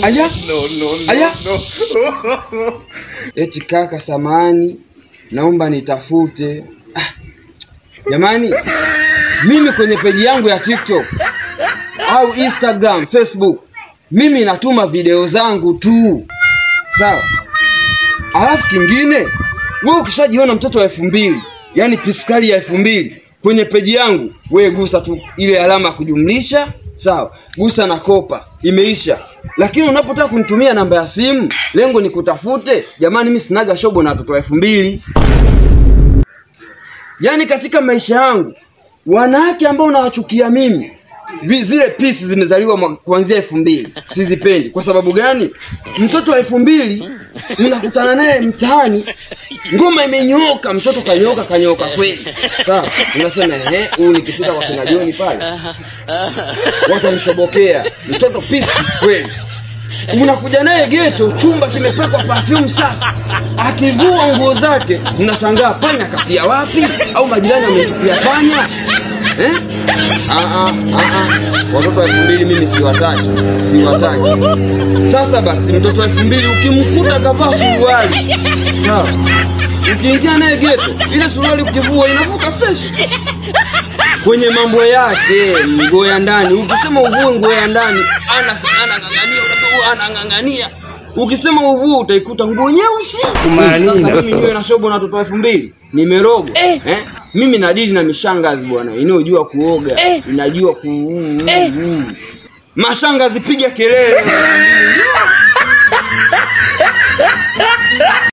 Aya? Aya? No. Eti kaka samani, naomba nitafute. Jamani, mimi kwenye peji yangu ya TikTok au Instagram, Facebook, mimi natuma video zangu tu. Sawa? Alafu kingine, wewe ukishajiona mtoto wa 2000, yani piskali ya 2000 kwenye peji yangu, wewe gusa tu ile alama kujumlisha, sawa? Gusa na kopa, imeisha. Lakini unapotaka kunitumia namba ya simu, lengo ni kutafute, jamani mimi sinaga shobo na watoto wa 2000. Yani katika maisha yangu, wanawake ambao nawachukia mimi, zile pisi zimezaliwa kuanzia 2000, sizipendi. Kwa sababu gani? Mtoto wa 2000 unakutana naye mtaani, ngoma imenyooka, mtoto kanyoka kweli. Sawa, unasema huyu nikipita kwa kina Joni pale watanishobokea, mtoto pisi kweli. Unakuja naye ghetto, chumba kimepakwa perfume safi, akivua nguo zake unashangaa panya kafia wapi, au majirani wametupia panya. Watoto wa 2000 mimi siwataki. Sasa basi, mtoto wa 2000 ukimkuta kavaa suruali, sawa, ukiingia naye ghetto, ile suruali ukivua inavuka fresh kwenye mambo yake, nguo ya ndani. Ukisema uvue nguo ya ndani, anang'ang'ania. Ukisema uvue utaikuta nguo nyeusi. Sasa mimi niwe na shobo na watoto wa 2000, nimerogo. Mimi nadili na mishangazi bwana, inayojua kuoga, inajua mashangazi piga kelele.